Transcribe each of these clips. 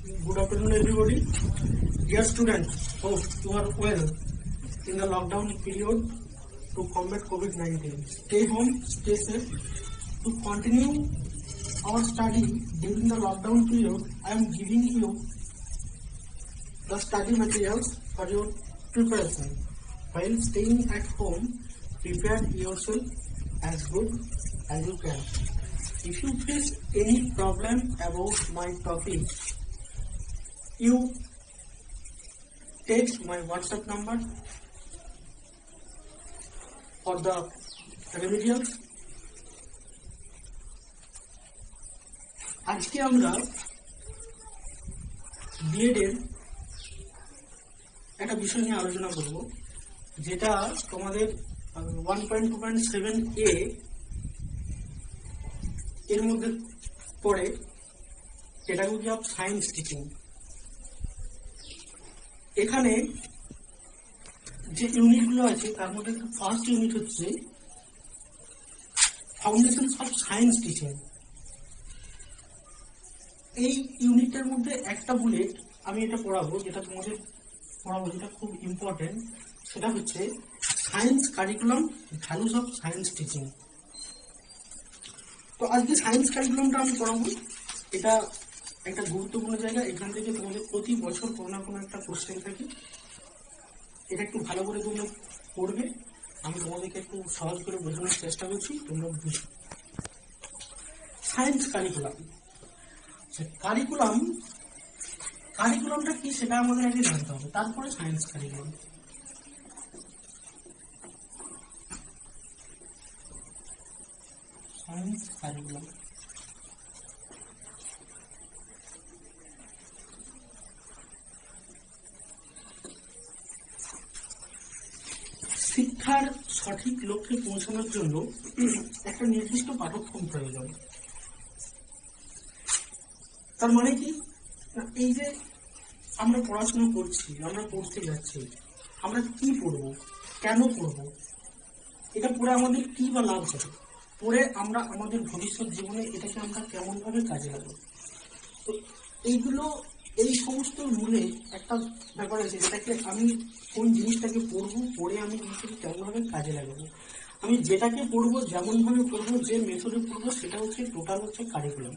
Good afternoon, everybody. Dear students, hope you are well in the lockdown period to combat COVID-19. Stay home, stay safe. To continue our study during the lockdown period, I am giving you the study materials for your preparation. While staying at home, prepare yourself as good as you can. If you face any problem about my topic, you text my WhatsApp number for the remedials. আজকে আমরা B Ed এর একটা বিষয় নিয়ে আলোচনা করব, যেটা তোমাদের 1.2.7a এর মধ্যে পড়ে, পেডাগজি অফ সায়েন্স টিচিং। এখানে যে ইউনিটগুলো আছে তার মধ্যে ফার্স্ট ইউনিট হচ্ছে ফাউন্ডেশনস অফ সায়েন্স টিচিং। এই ইউনিটের মধ্যে একটা বুলেট আমি এটা পড়াবো, যেটা তোমাদের পড়াবো, যেটা খুব ইম্পর্টেন্ট, সেটা হচ্ছে science curriculum, values of science teaching. তো আজকে সায়েন্স কারিকুলামটা আমি পড়াবো। এটা একটা গুরুত্বপূর্ণ জায়গা, এখান থেকে তোমাদের প্রতি বছর কোনো না কোনো একটা কোশ্চেন থাকে। এটা একটু ভালো করে তোমরা পড়বে, আমি তোমাদেরকে একটু সহজ করে বোঝানোর চেষ্টা করছি, তোমরা বুঝো। সায়েন্স কারিকুলাম, কারিকুলামটা কি সেটা আমাদের আগে জানতে হবে, তারপরে সায়েন্স কারিকুলাম। সায়েন্স কারিকুলাম শিক্ষার সঠিক লক্ষ্যে পৌঁছানোর জন্য একটা নির্দিষ্ট পাঠ্যক্রম প্রয়োজন। তার মানে কি, এই যে আমরা পড়াশোনা করছি, আমরা পড়তে যাচ্ছি, আমরা কি পড়বো, কেন পড়বো, এটা পড়ে আমাদের কি বা লাভ হবে, পড়ে আমরা আমাদের ভবিষ্যৎ জীবনে এটাকে আমরা কেমন ভাবে কাজে লাগাবো। তো এইগুলো, এই সমস্ত মূলে একটা ব্যাপার আছে, যেটাকে আমি কোন জিনিসটাকে পড়বো, পড়ে আমি জিনিসটাকে কেমন ভাবে কাজে লাগাবো, আমি যেটাকে পড়বো, যেমন ভাবে পড়বো, যে মেথডে পড়বো, সেটা হচ্ছে টোটাল হচ্ছে কারিকুলাম।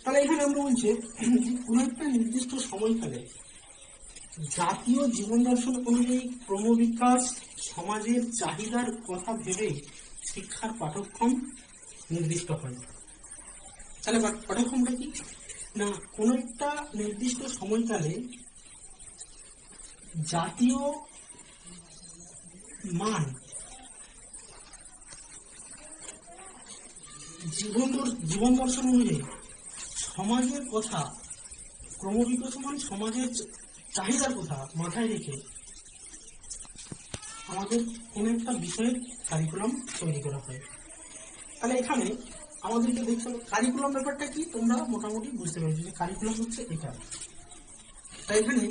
তাহলে এখানে আমরা বলছি কোন একটা নির্দিষ্ট সময়কালে জাতীয় জীবন দর্শন অনুযায়ী ক্রমবিকাশ, সমাজের চাহিদার কথা ভেবে শিক্ষার পাঠ্যক্রম নির্দিষ্ট হয়। তাহলে পাঠ্যক্রমটা কি না, কোন একটা নির্দিষ্ট সময়কালে জাতীয় মান, জীবন দর্শন অনুযায়ী সমাজের কথা, ক্রমবিকশমান সমাজের চাহিদার কথা মাথায় রেখে আমাদের কোন একটা বিষয়ের কারিকুলাম তৈরি করা হয়। তাহলে এখানে আমাদেরকে দেখতে হবে কারিকুলাম ব্যাপারটা কি, তোমরা মোটামুটি বুঝতে পারছো যে কারিকুলাম হচ্ছে এটা। তাই এখানে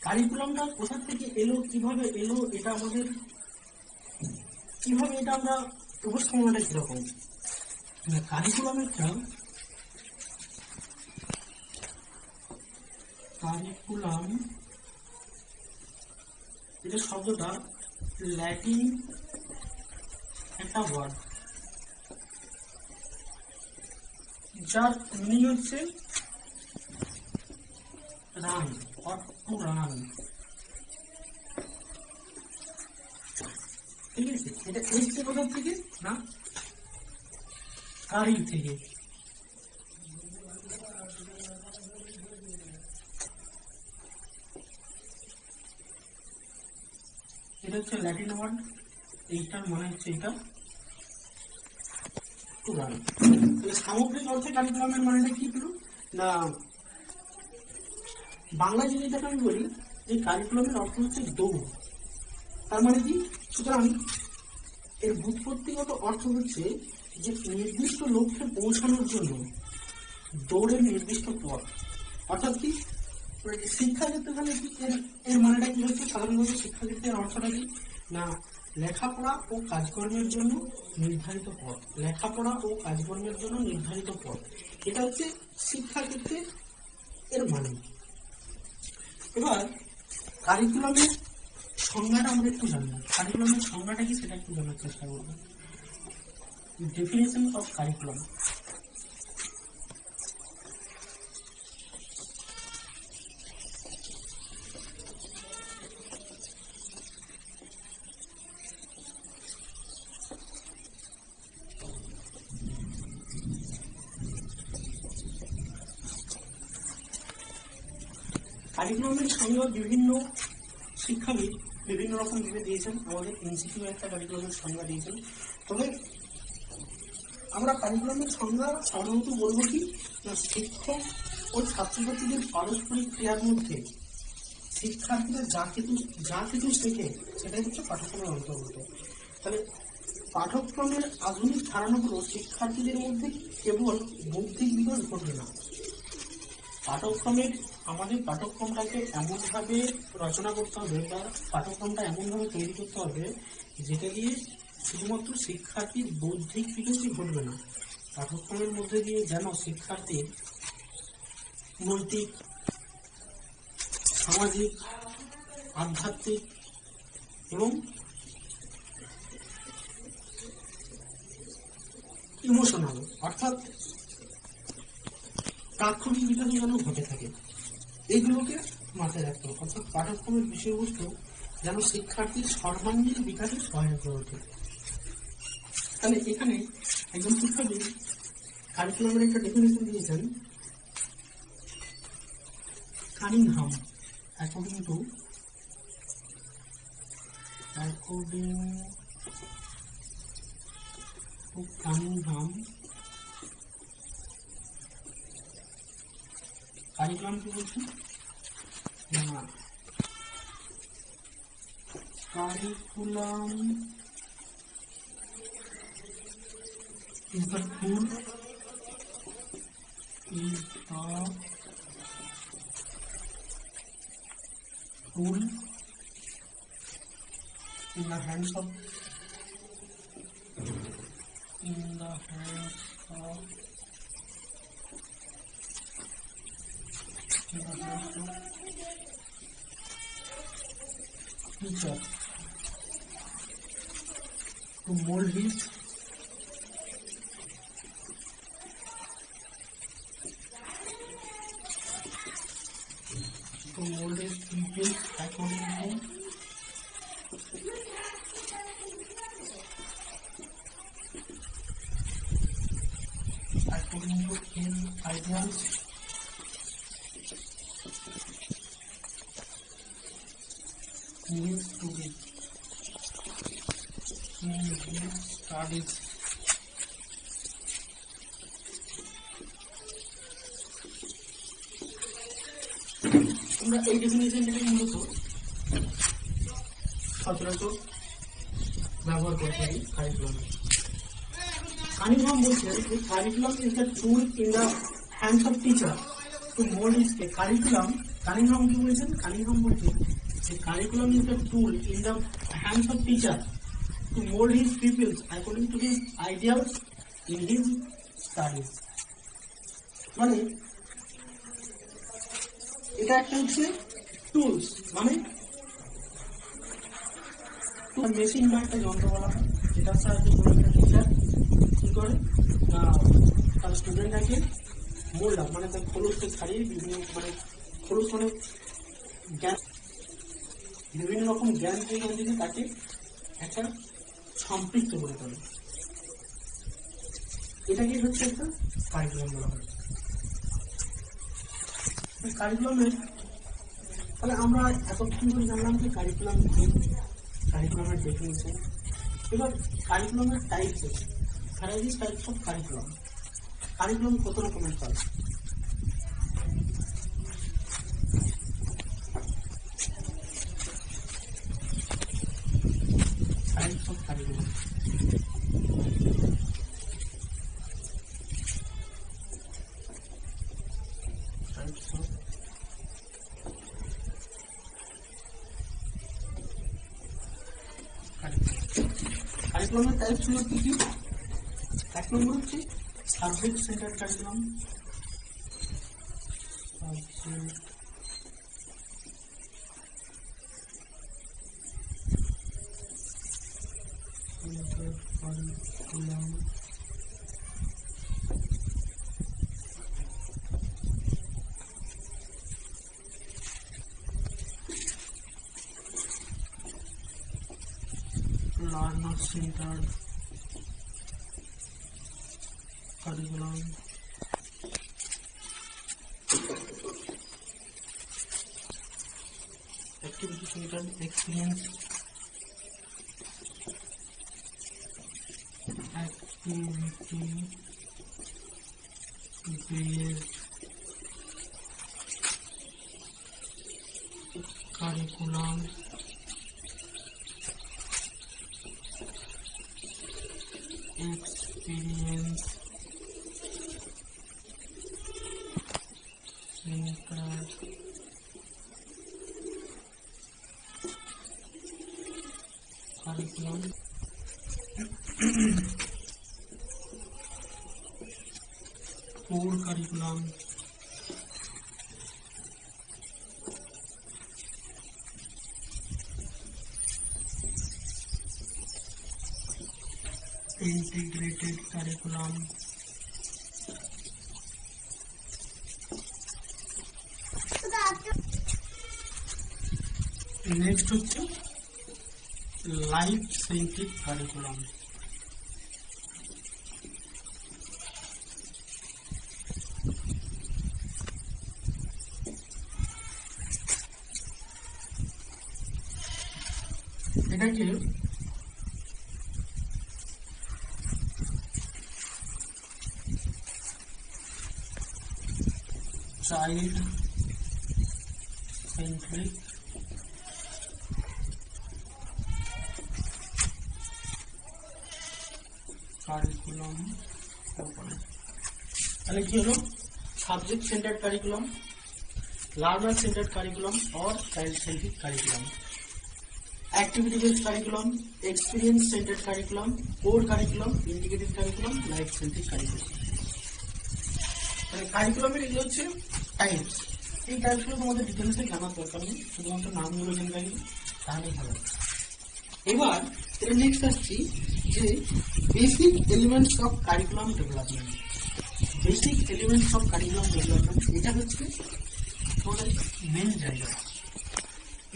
কারিকুলামটা কোথা থেকে এলো, কিভাবে এলো, এটা আমাদের কিভাবে, এটা আমরা উপস্থাপনাটা কিরকম। কারিকুলাম এটা শব্দটা ল্যাটিন একটা ওয়ার্ড, যার মিনিং হচ্ছে রান অর টু রান। ঠিক আছে, এটা এসছে কোথা থেকে না, কারি থেকে। এটা হচ্ছে ল্যাটিন ওয়ার্ড, এইটার মানে হচ্ছে এটা টু রান। সামগ্রিক অর্থে কারিকুলামের মানেটা কি হলো না, বাংলা যদি এটাকে আমি বলি, এই কারিকুলামের অর্থ হচ্ছে দৌড়। তার মানে কি, সুতরাং এর ব্যুৎপত্তিগত অর্থ হচ্ছে যে নির্দিষ্ট লক্ষ্যে পৌঁছানোর জন্য দৌড়ের নির্দিষ্ট পথ। অর্থাৎ কি, শিক্ষাক্ষেত্রে তাহলে কি এর মানেটা কি হচ্ছে, সাধারণভাবে শিক্ষাক্ষেত্রের অর্থটা কি না, লেখাপড়া ও কাজকর্মের জন্য নির্ধারিত পথ, লেখাপড়া ও কাজকর্মের জন্য নির্ধারিত পথ, এটা হচ্ছে শিক্ষাক্ষেত্রে এর মানে। এবার কারিকুলামের সংজ্ঞাটা আমরা একটু জানবো। কারিকুলামের সংজ্ঞাটা কি সেটা একটু জানার চেষ্টা করবো। Definition of curriculum. কারিকুলামের সংজ্ঞা বিভিন্ন শিক্ষাবিদ বিভিন্ন রকম ভেবে দিয়েছেন। আমাদের এনসিকিউ একটা কারিকুলামের সংজ্ঞা দিয়েছেন। তবে আমরা কারিকুলামের সংজ্ঞা সাধারণত বলবো কি না, শিক্ষক ও ছাত্রছাত্রীদের পারস্পরিক ক্রিয়ার মধ্যে শিক্ষার্থীরা যা কিছু শেখে সেটাই হচ্ছে পাঠ্যক্রমের অন্তর্গত। তাহলে পাঠ্যক্রমের আধুনিক ধারণাগুলো শিক্ষার্থীদের মধ্যে কেবল বৌদ্ধিক বিকাশ ঘটবে না, আমাদের পাঠ্যক্রমটাকে এমনভাবে রচনা করতে হবে বা পাঠ্যক্রমটা এমনভাবে তৈরি করতে হবে যেটা দিয়ে শুধুমাত্র শিক্ষার্থীর বৌদ্ধিক বিকাশই ঘটবে না, পাঠ্যক্রমের মধ্যে দিয়ে যেন শিক্ষার্থীর নৈতিক, সামাজিক, আধ্যাত্মিক এবং ইমোশনাল অর্থাৎ তাৎক্ষণিক বিকাশ যেন ঘটে থাকে, এইগুলোকে মাথায় রাখতে হবে। অর্থাৎ পাঠ্যক্রমের বিষয়বস্তু যেন শিক্ষার্থীর সর্বাঙ্গীন বিকাশে সহায়ক হয়ে ওঠে। তাহলে এখানে একজন শিক্ষাবিদ কারিকুলামের একটা ডেফিনেশন দিয়েছেন Cunningham. According to Cunningham, curriculum কি বলছেন না, curriculum is the tool in the hands of teacher to mold his pupils according to his ideals needs to be in his studies. আমরা এই ডেফিনেশনটাকে মূলত সচরাচর ব্যবহার করে থাকি কারিকুলামে। কানিংহাম বলছেন যে curriculum is the tool in the hands of teacher to mould his curriculum. Cunningham কি বলছেন? কানিংহাম বলছেন যে curriculum is the tool in the hands of teacher to mould his peoples according to his ideals in his studies. মানে এটা একটা হচ্ছে tools, মানে machine বা একটা যন্ত্র বলা হয়, যেটার সাহায্যে কোনো একটা টিচার কি করে না তার স্টুডেন্টটাকে মোল্ড আপ, মানে তার খোলসকে ছাড়িয়ে খোলস মানে জ্ঞান, বিভিন্ন রকম জ্ঞান দিকে তাকে একটা সম্পৃক্ত করে তোলে। এটাকে হচ্ছে একটা কারিকুলাম বলা হয়। কারিকুলামের তাহলে আমরা এতক্ষণ ধরে জানলাম যে কারিকুলাম কি, কারিকুলামের ডেফিনেশন। এবার কারিকুলামের টাইপস আছে, varieties types of curriculum. Curriculum কত রকমের হয়? Types of curriculum. কারিকুলামের টাইপস হলো কি কি? এক নম্বর হচ্ছে subject centre curriculum, subject learner centered curriculum, activity centered experience, activity based curriculum, experience centered curriculum, core curriculum, integrated curriculum, next হচ্ছে লাইফ সেন্ট্রিক কারিকুলাম। এটাকে চাইল্ড সেন্ট্রিক কারিকুলাম বলে। তাহলে কি হলো? Subject centred curriculum, learner centred curriculum और child centric curriculum, activity based curriculum, experience centred curriculum, core curriculum, integrated curriculum, life centric curriculum. মানে কারিকুলামের এই হচ্ছে টাইপস। এই টাইপসগুলো তোমাদের ডিটেলসে জানার দরকার নেই, শুধুমাত্র নামগুলো জেনে রাখবে তাহলেই ভালো। এবার এর নেক্সট আসছি যে basic elements of curriculum development. Basic elements of curriculum development এটা হচ্ছে তোমাদের মেন জায়গা।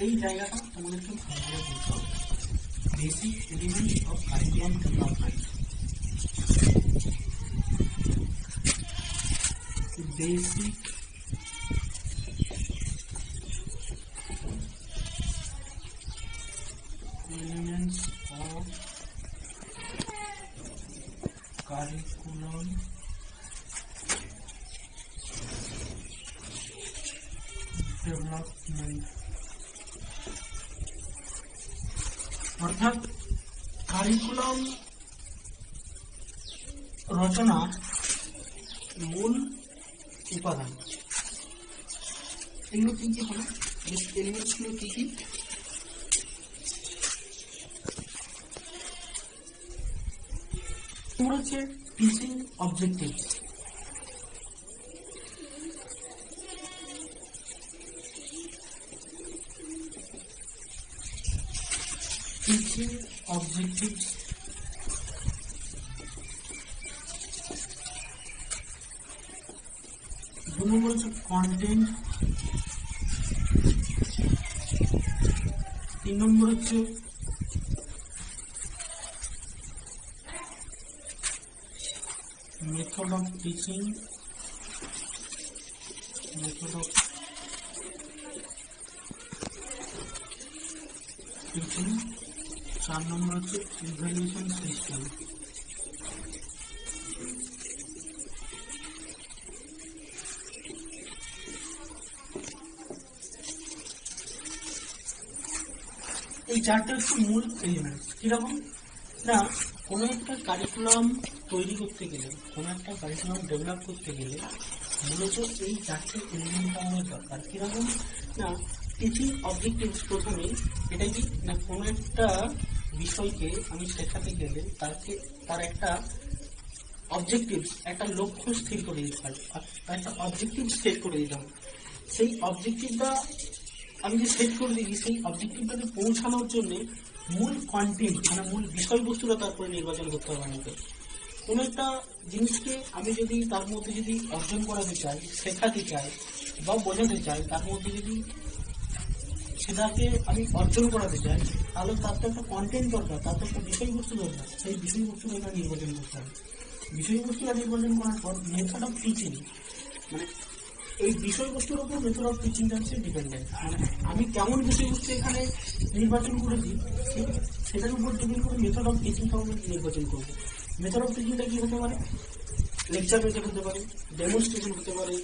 এই জায়গাটা তোমাদেরকে ভালো করে বুঝতে হবে। Basic elements of curriculum development, basic elements of curriculum development, অর্থাৎ কারিকুলাম রচনার মূল উপাদান এগুলো কি কি হবে? এলিমেন্টস গুলো কি কি? তোমার হচ্ছে টিচিং অবজেক্টিভস, টিচিং অবজেক্টিভস, দু নম্বর হচ্ছে কন্টেন্ট, তিন নম্বর হচ্ছে method of teaching, method of teaching, 4 নম্বর হচ্ছে evaluation system। এই চারটে হচ্ছে মূল এলিমেন্টস। কিরকম না, কোনো একটা কারিকুলাম তৈরি করতে গেলে, কোনো একটা কারিকুলাম ডেভেলপ করতে গেলে মূলত এই চারটে এলিমেন্ট আমাদের দরকার। কিরকম না, টিচিং অবজেক্টিভস প্রথমে এটা কি না, কোনো একটা বিষয়কে আমি শেখাতে গেলে তার একটা অবজেক্টিভস, একটা লক্ষ্য স্থির করে দিতে হয়, একটা অবজেক্টিভ সেট করে দিতে হবে। সেই অবজেক্টিভটা আমি যে সেট করে দিই, সেই অবজেক্টিভটাকে পৌঁছানোর জন্য মূল কন্টেন্ট মানে মূল বিষয়বস্তুটা তারপরে নির্বাচন করতে হবে আমাকে। কোনো একটা জিনিসকে আমি যদি তার মধ্যে যদি অর্জন করাতে চাই, শেখাতে চাই বা বোঝাতে চাই, তার মধ্যে যদি সেটাকে আমি অর্জন করাতে চাই, তাহলে তার তো একটা কন্টেন্ট দরকার, তার তো একটা বিষয়বস্তু দরকার। সেই বিষয়বস্তুটা এখানে নির্বাচন করতে হবে। বিষয়বস্তুটা নির্বাচন করার পর মেথড অফ টিচিং, মানে এই বিষয়বস্তুর উপর মেথড অফ টিচিংটা হচ্ছে ডিপেন্ডেন্ট। মানে আমি কেমন বিষয়বস্তু এখানে নির্বাচন করেছি সেটার উপর ডিপেন্ড করে মেথড অফ টিচিংটাও আমি নির্বাচন করবো। মেথড অফ টিচিংটা কি হতে পারে? লেকচার মেথড হতে পারে, ডেমনস্ট্রেশন হতে পারে,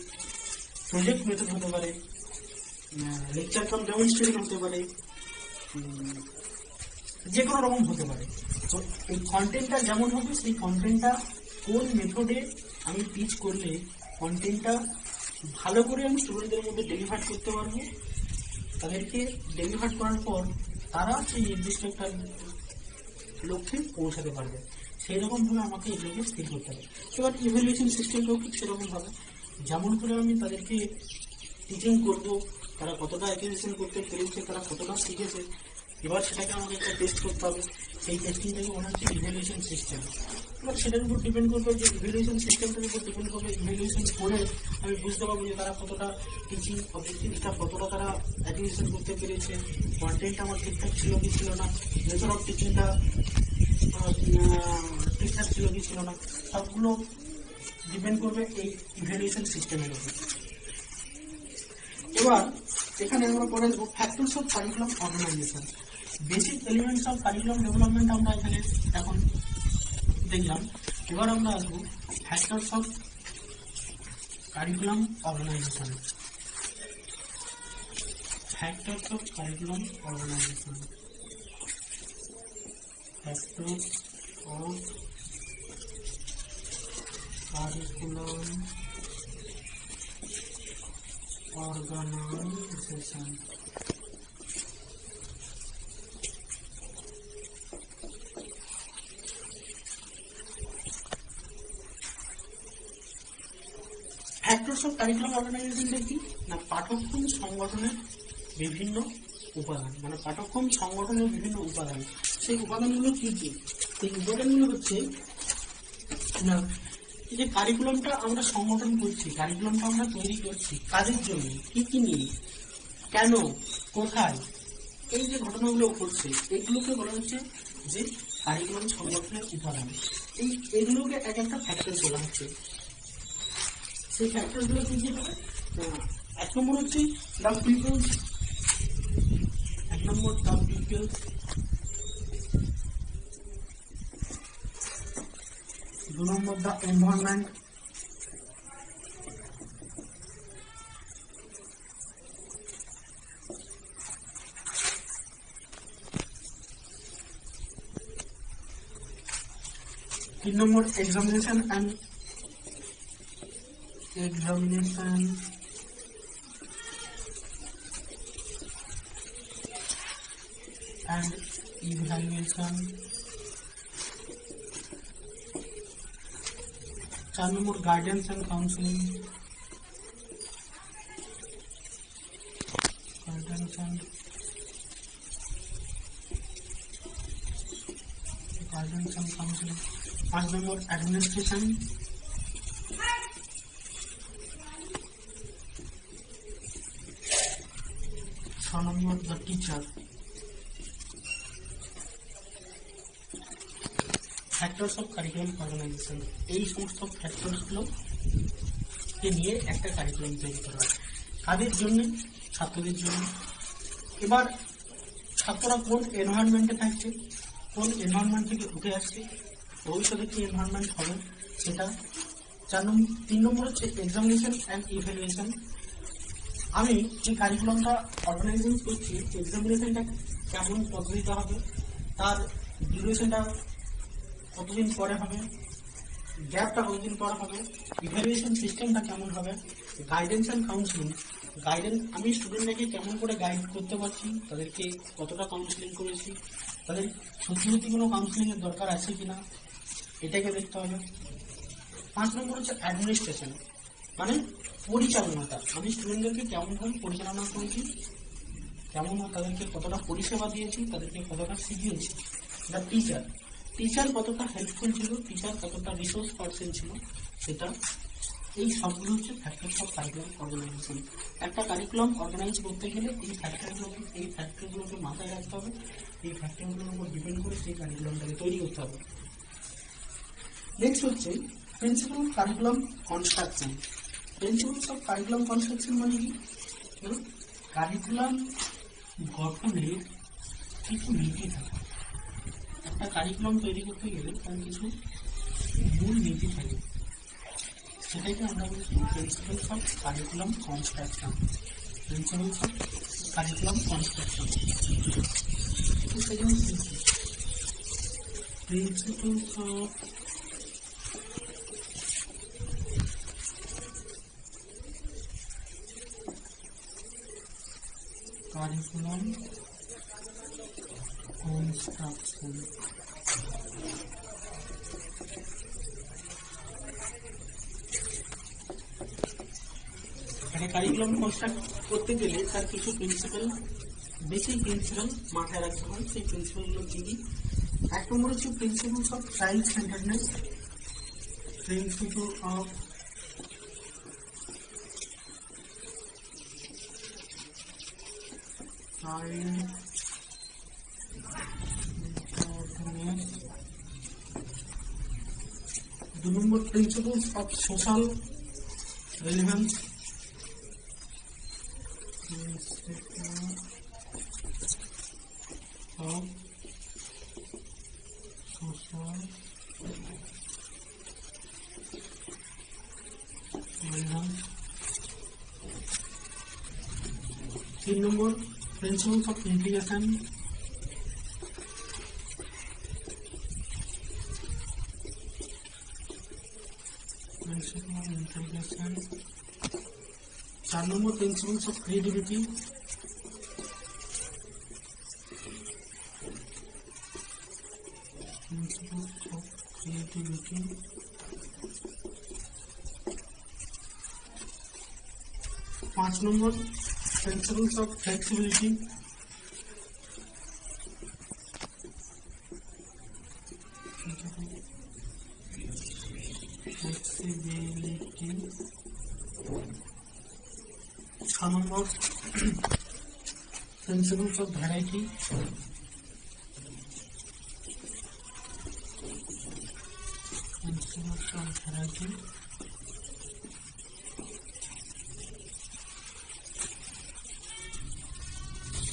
প্রজেক্ট মেথড হতে পারে, লেকচার কাম ডেমনস্ট্রেশন হতে পারে, যে কোনো রকম হতে পারে। তো এই কন্টেন্টটা যেমন হবে, সেই কন্টেন্টটা কোন মেথডে আমি টিচ করলে কন্টেন্টটা ভালো করে আমি স্টুডেন্টদের মধ্যে ডেলিভার করতে পারবো, তাদেরকে ডেলিভার করার পর তারা সেই নির্দিষ্ট একটা লক্ষ্যে পৌঁছাতে পারবে, সেই রকম ভাবে আমাকে এগুলোকে স্থির করতে হবে। এবার ইভ্যালুয়েশন সিস্টেমটাও ঠিক সেরকম ভাবে, যেমন করে আমি তাদেরকে টিচিং করব, তারা কতটা অ্যাকুইজিশন করতে পেরেছে, তারা কতটা শিখেছে, এবার সেটাকে আমাকে একটা টেস্ট করতে হবে। সেই টেস্টিংটাকে মনে হচ্ছে ইভ্যালুয়েশন সিস্টেম। এবার সেটার উপর ডিপেন্ড করবে, যে ইভ্যালুয়েশন সিস্টেমটার উপর ডিপেন্ড করবে, ইভ্যালুয়েশন করে আমি বুঝতে পারবো যে তারা কতটা টিচিং অবজেক্টিভসটা কতটা তারা অ্যাকুইজিশন করতে পেরেছে, কন্টেন্ট আমার ঠিকঠাক ছিল কি ছিল না, মেথড অফ টিচিংটা ঠিকঠাক ছিল কি ছিল না, সবগুলো ডিপেন্ড করবে এই ইভ্যালুয়েশন সিস্টেমের উপর। এবার এখানে আমরা পড়ে দেবো factors of curriculum organisation. Basic elements of curriculum development আমরা এখানে এখন দেখলাম। এবার আমরা আসবো factors of curriculum organisation. Factors of curriculum organisation, factors of curriculum organisation. Factors of curriculum অর্গানাইজেশনটা কি না, পাঠ্যক্রম সংগঠনের বিভিন্ন উপাদান, মানে পাঠ্যক্রম সংগঠনের বিভিন্ন উপাদান। সেই উপাদানগুলো কি কি? সেই উপাদানগুলো হচ্ছে না, এই যে কারিকুলামটা আমরা সংগঠন করছি, কারিকুলামটা আমরা তৈরি করছি কাদের জন্য, কি কি নিয়ে, কেন, কোথায়, এই যে ঘটনাগুলো ঘটছে এগুলোকে বলা হচ্ছে যে কারিকুলাম সংগঠনের উপাদান। এইগুলোকে এক একটা ফ্যাক্টর বলা হচ্ছে। সেই ফ্যাক্টরগুলো কি কি হবে? এক নম্বর হচ্ছে দ্য পিপলস, এক নম্বর দ্য পিপলস, দু নম্বর দ্য এনভায়রনমেন্ট, তিন নম্বর এক্সামিনেশন অ্যান্ড ইভ্যালুয়েশন, 4 নম্বর guidance and counselling, guidance and counselling, 5 নম্বর অ্যাডমিনিস্ট্রেশন, 6 নম্বর the teacher. Factors of curriculum organisation, এই সমস্ত ফ্যাক্টরসগুলোকে নিয়ে একটা কারিকুলাম তৈরি করা হয়। কাদের জন্য? ছাত্রদের জন্য। এবার ছাত্ররা কোন এনভায়রনমেন্টে থাকছে, কোন এনভায়রনমেন্ট থেকে উঠে আসছে, ভবিষ্যতে কি এনভায়রনমেন্ট হবে সেটা। 3 নম্বর হচ্ছে এক্সামিনেশন অ্যান্ড ইভ্যালুয়েশন। আমি যে কারিকুলামটা অর্গানাইজেশন করছি, এক্সামিনেশনটা কেমন পদ্ধতিতে হবে, তার ডিউরেশনটা কতদিন পরে হবে, গ্যাপটা কতদিন পরে হবে, ইভ্যালুয়েশন সিস্টেমটা কেমন হবে, গাইডেন্স অ্যান্ড কাউন্সিলিং, আমি স্টুডেন্টদেরকে কেমন করে গাইড করতে পারছি, তাদেরকে কতটা কাউন্সিলিং করেছি, তাদের সত্যি সত্যি কোনো কাউন্সিলিং এর দরকার আছে কিনা এটাকে দেখতে হবে। 5 নম্বর হচ্ছে অ্যাডমিনিস্ট্রেশন, মানে পরিচালনাটা, আমি স্টুডেন্টদেরকে কেমনভাবে পরিচালনা করেছি, কেমন তাদেরকে কতটা পরিষেবা দিয়েছি, তাদেরকে কতটা শিখিয়েছি। দ্য টিচার, টিচার কতটা হেল্পফুল ছিল, টিচার কতটা রিসোর্স পার্সন ছিল সেটা। এই সবগুলো হচ্ছে ফ্যাক্টরস অফ কারিকুলাম অর্গানাইজেশন। একটা কারিকুলাম অর্গানাইজ করতে গেলে এই ফ্যাক্টরগুলোকে মাথায় রাখতে হবে, এই ফ্যাক্টরগুলোর উপর ডিপেন্ড করে সেই কারিকুলামটাকে তৈরি করতে হবে। নেক্সট হচ্ছে principal of curriculum construction. Principles of curriculum construction মানে কি? কারিকুলাম গঠনের কিছু নীতি থাকে। একটা কারিকুলাম তৈরি করতে গেলে তার কিছু মূল নীতি থাকে, সেটাকে আমরা বলছি principles of curriculum construction. Principles of curriculum construction principles of curriculum construction. একটা কারিকুলাম কনস্ট্রাক্ট করতে গেলে তার কিছু প্রিন্সিপাল, বেসিক প্রিন্সিপাল মাথায় রাখতে হয়। সেই প্রিন্সিপালগুলো কি কি? এক নম্বর হচ্ছে principles of child centreness. Principle of child centreness. 2 নম্বর principles of social relevance. of social relevance. 3 number principles of integration. Principle of integration. 4 number principles of creativity. Principles of creativity. 5 number principles of flexibility. Flexibility. 6 number principles of variety. Principles of variety.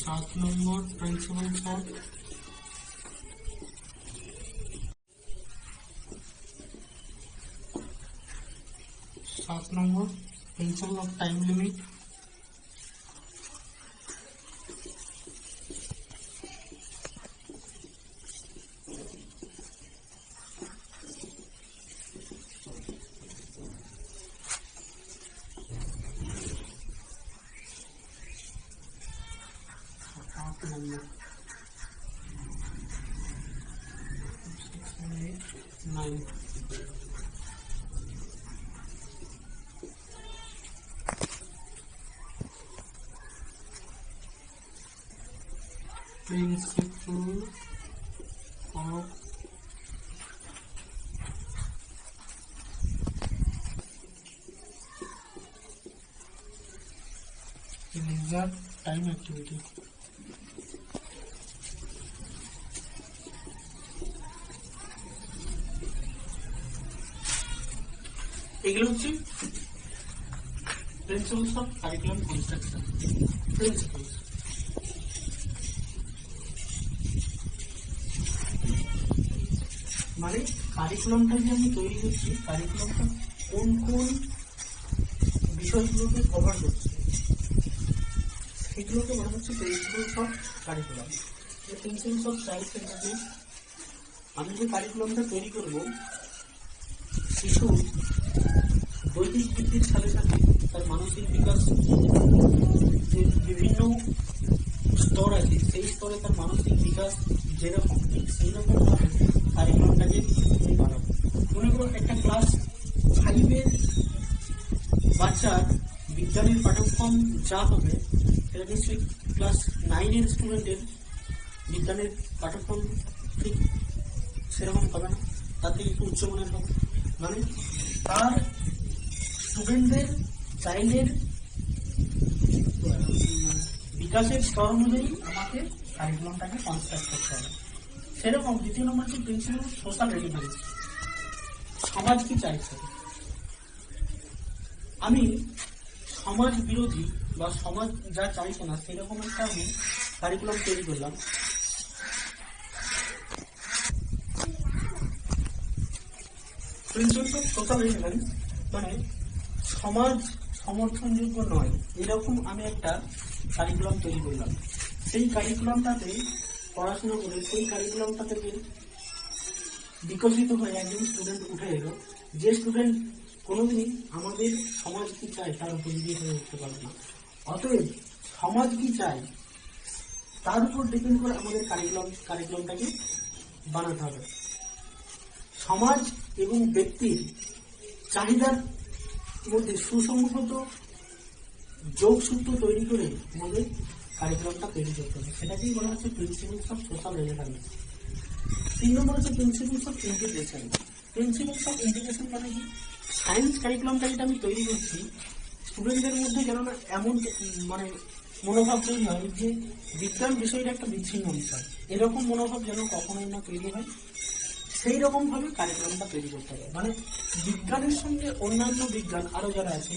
7 number principles of principle of time limit. 9. Principle of leisure time activity. এগুলো হচ্ছে principles of curriculum construction. Principles মানে কারিকুলামটা যে আমি তৈরি করছি, কারিকুলামটা কোন কোন বিষয়গুলোকে কভার করছে সেগুলোকে বলা হচ্ছে principles of curriculum. Principles of child centreness, আমি যে কারিকুলামটা তৈরি করব শিশু দৈহিক বৃদ্ধির সাথে সাথে তার মানসিক বিকাশ যে বিভিন্ন স্তর আছে, সেই স্তরে তার মানসিক বিকাশ যেরকম ঠিক সেই রকম ভাবে কারিকুলামটাকে বানাবো। মনে করো একটা ক্লাস 5-এর বাচ্চার বিজ্ঞানের পাঠ্যক্রম যা হবে সেটা নিশ্চয়ই ক্লাস 9-এর স্টুডেন্টের বিজ্ঞানের পাঠ্যক্রম ঠিক সেরকম হবে না, তাতে একটু উচ্চমানের হবে। মানে তার স্টুডেন্টদের চাইল্ডের বিকাশের স্তর অনুযায়ী আমাকে কারিকুলামটাকে কনস্ট্রাক্ট করতে হবে। সেরকম দ্বিতীয় নম্বর হচ্ছে প্রিন্সিপাল সোশ্যাল রেলিভেন্স, সমাজ কি চাইছে। আমি সমাজ বিরোধী বা সমাজ যা চাইছে না সেরকম একটা আমি কারিকুলাম তৈরি করলাম। প্রিন্সিপাল অফ সোশ্যাল রেলিভেন্স মানে সমাজ সমর্থনযোগ্য নয় এরকম আমি একটা কারিকুলাম তৈরি করলাম। সেই কারিকুলামটাতে পড়াশোনা করে সেই কারিকুলামটা থেকে বিকশিত হয়ে একজন স্টুডেন্ট উঠে এলো, যে স্টুডেন্ট কোনোদিনই আমাদের সমাজ কি চায় তার উপযোগী হয়ে উঠতে পারবে না। অতএব সমাজ কি চায় তার উপর ডিপেন্ড করে আমাদের কারিকুলামটাকে বানাতে হবে। সমাজ এবং ব্যক্তির চাহিদার মধ্যে সুসংহত যোগসূত্র তৈরি করে আমাদের কারিকুলামটা তৈরি করতে হবে। সেটাকেই বলা হচ্ছে প্রিন্সিপালস অফ সোশ্যাল রেলেভেন্স। 3 নম্বর হচ্ছে principles of integration. Principles of integration মানে কি, সায়েন্স কারিকুলামটা যেটা আমি তৈরি করছি স্টুডেন্টদের মধ্যে যেন না এমন মানে মনোভাব তৈরি হয় যে বিজ্ঞান বিষয়টা একটা বিচ্ছিন্ন বিষয়, এরকম মনোভাব যেন কখনোই না তৈরি হয়। সেই রকম ভাবে কারিকুলামটা তৈরি করতে হবে। মানে বিজ্ঞানের সঙ্গে অন্যান্য বিজ্ঞান আরো যারা আছে,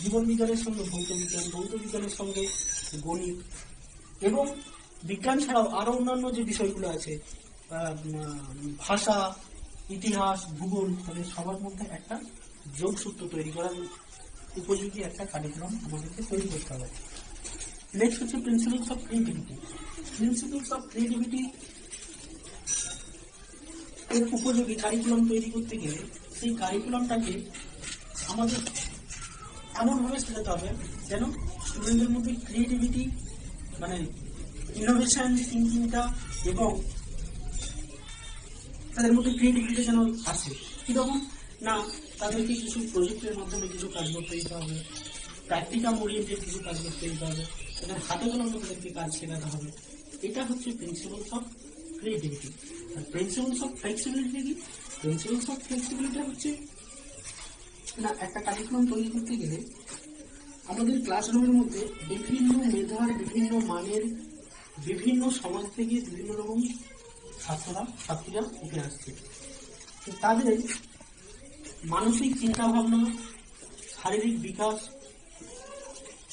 জীবন বিজ্ঞানের সঙ্গে ভৌত বিজ্ঞান, ভৌত বিজ্ঞানের সঙ্গে গণিত এবং বিজ্ঞান ছাড়াও আরো অন্যান্য যে বিষয়গুলো আছে ভাষা, ইতিহাস, ভূগোল, তাদের সবার মধ্যে একটা যোগসূত্র তৈরি করার উপযোগী একটা কারিকুলাম আমাদেরকে তৈরি করতে হবে। নেক্সট হচ্ছে principles of creativity. Principles of creativity এর উপযোগী কারিকুলাম তৈরি করতে গেলে সেই কারিকুলামটাকে আমাদের এমনভাবে সাজাতে হবে যেন স্টুডেন্টদের মধ্যে ক্রিয়েটিভিটি মানে ইনোভেশন থিঙ্কিংটা এবং তাদের মধ্যে ক্রিয়েটিভিটি যেন আসে। কিরকম না, তাদেরকে কিছু প্রজেক্টের মাধ্যমে কিছু কাজ করতে দিতে হবে, প্র্যাকটিক্যাল ওরিয়েন্টেড কিছু কাজ করতে দিতে হবে, তাদের হাতে কলমে তাদেরকে কাজ শেখাতে হবে। এটা হচ্ছে প্রিন্সিপালস অফ ক্রিয়েটিভিটি। আর প্রিন্সিপালস অফ ফ্লেক্সিবিলিটি কি? প্রিন্সিপালস অফ ফ্লেক্সিবিলিটি হচ্ছে না, একটা কারিকুলাম তৈরি করতে গেলে আমাদের ক্লাসরুমের মধ্যে বিভিন্ন মেধার, বিভিন্ন মানের, বিভিন্ন সমাজ থেকে বিভিন্ন রকম ছাত্রীরা উঠে আসছে। তো তাদের মানসিক চিন্তা ভাবনা, শারীরিক বিকাশ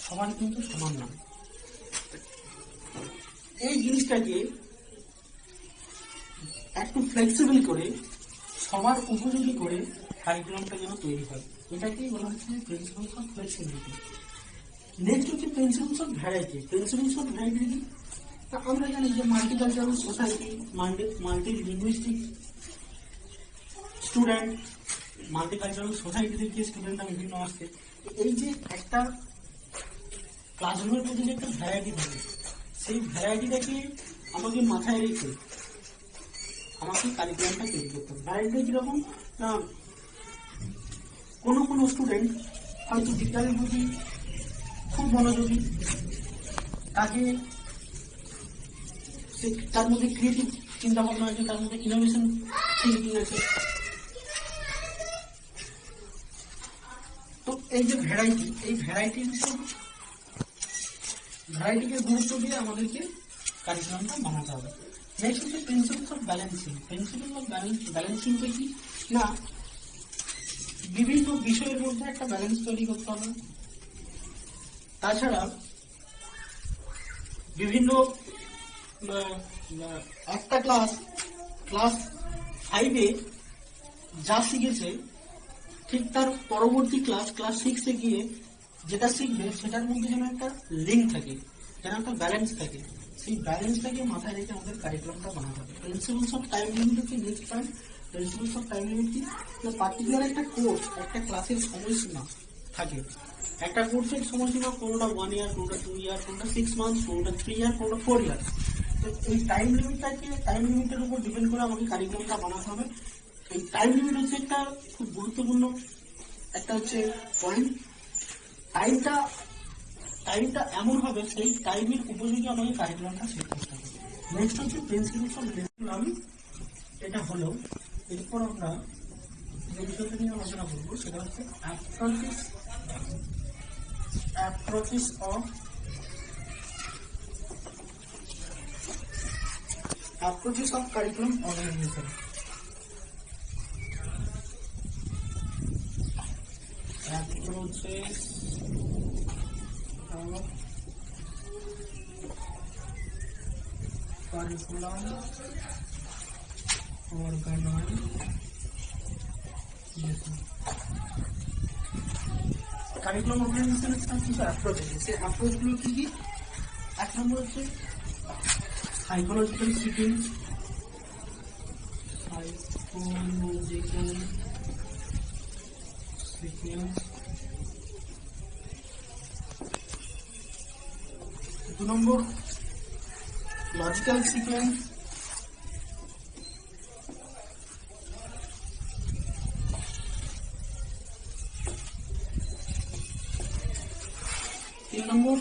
সবার কিন্তু সমান নয়। এই জিনিসটাকে একটু ফ্লেক্সিবল করে সবার উপযোগী করে কারিকুলামটা যেন তৈরি হয়, এটাকেই বলা হচ্ছে প্রিন্সিপালস অফ ফ্লেক্সিবিলিটি। নেক্সট হচ্ছে principles of variety. Principles of variety কি? আমরা জানি যে multicultural society, multi linguistic student, multicultural society থেকে স্টুডেন্টরা বিভিন্ন আসছে। এই যে একটা ক্লাসরুমের মধ্যে যে একটা ভ্যারাইটি থাকে, সেই ভ্যারাইটিটাকে আমাকে মাথায় রেখে আমাকে কারিকুলামটা তৈরি করতে হবে। ভ্যারাইটিটা কিরকম না, কোনো স্টুডেন্ট হয়তো বিজ্ঞানের প্রতি খুব মনোযোগী, তাকে তার মধ্যে ক্রিয়েটিভ চিন্তা ভাবনা আছে, তার মধ্যে ইনোভেশন থিঙ্কিং আছে। তো এই যে ভ্যারাইটি, এই ভ্যারাইটিকে গুরুত্ব দিয়ে আমাদেরকে কারিকুলামটা বানাতে হবে। নেক্সট হচ্ছে principles of balancing. Principle of ব্যালেন্সিংটা কি না, বিভিন্ন বিষয়ের মধ্যে একটা ব্যালেন্স তৈরি করতে হবে। তাছাড়া বিভিন্ন একটা ক্লাস 5-এ যা শিখেছে ঠিক তার পরবর্তী ক্লাস 6-এ গিয়ে যেটা শিখবে সেটার মধ্যে যেন একটা লিঙ্ক থাকে, যেন একটা ব্যালেন্স থাকে। সেই ব্যালেন্সটাকে মাথায় রেখে আমাদের কারিকুলামটা বানাতে হবে। প্রিন্সিপালস অফ টাইম লিমিট হচ্ছে next point. Principles of time limit কি, পার্টিকুলার একটা কোর্স, একটা ক্লাসের সময়সীমা থাকে। একটা কোর্সের সময়সীমা কোনোটা 1 ইয়ার, কোনোটা 2 ইয়ার, কোনোটা 6 মান্থস, কোনোটা 3 ইয়ার, কোনোটা 4 ইয়ার। তো এই টাইম লিমিটের উপর ডিপেন্ড করে আমাকে কারিকুলামটা বানাতে হবে। এই টাইম লিমিট হচ্ছে একটা খুব গুরুত্বপূর্ণ একটা হচ্ছে পয়েন্ট। টাইমটা এমন হবে, সেই টাইমের উপযোগী আমাকে কারিকুলামটা সেট করতে হবে। নেক্সট হচ্ছে প্রিন্সিপালস অফ কারিকুলাম। এটা হলো, এরপর আমরা যে বিষয়টা নিয়ে আলোচনা করবো সেটা হচ্ছে apprentice approaches of curriculum organization. Approaches of curriculum organization. Curriculum অর্গানাইজেশনের কিছু অ্যাপ্রোচ আছে, সেই অ্যাপ্রোচগুলো কি কি? এক নম্বর হচ্ছে সাইকোলজিক্যাল সিকোয়েন্স। দু নম্বর লজিক্যাল সিকোয়েন্স। তিন নম্বর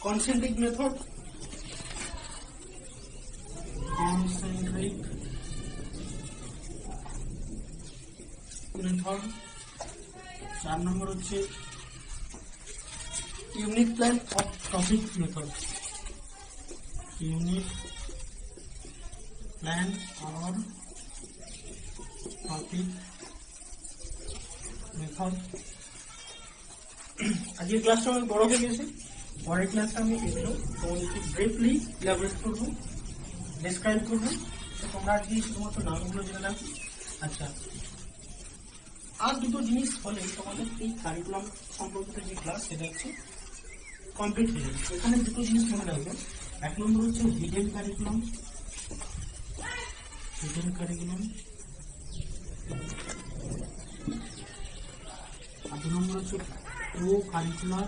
কনসেন্ট্রিক মেথড। চার নম্বর হচ্ছে unit plan of topic method. Unit plan or topic method. আজকের ক্লাসটা অনেক বড় হয়ে গেছে, পরের ক্লাসটা আমি এগুলো তোমাদেরকে ব্রিফলি ইলাবোরেট করবো, ডেসক্রাইব করবো। তোমরা আজকে শুধুমাত্র নামগুলো জেনে রাখো। আচ্ছা, আর দুটো জিনিস হলে তোমাদের এই কারিকুলাম সম্পর্কিত যে ক্লাস সেটা হচ্ছে কমপ্লিট হয়ে যাবে। এখানে দুটো জিনিস মনে রাখবে। এক নম্বর হচ্ছে হিডেন কারিকুলাম, আর দু নম্বর হচ্ছে প্রো কারিকুলার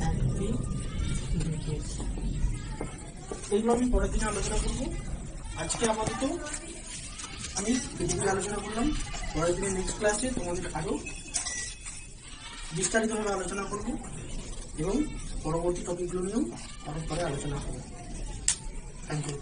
অ্যাক্টিভিটিস। এগুলো আমি পরের দিনে আলোচনা করবো। আজকে আপাতত আমি এদিকে আলোচনা করলাম, পরের দিনে নেক্সট ক্লাসে তোমাদের আরো বিস্তারিতভাবে আলোচনা করবো এবং পরবর্তী টপিকগুলো নিয়েও আরো পরে আলোচনা করবো। Thank you.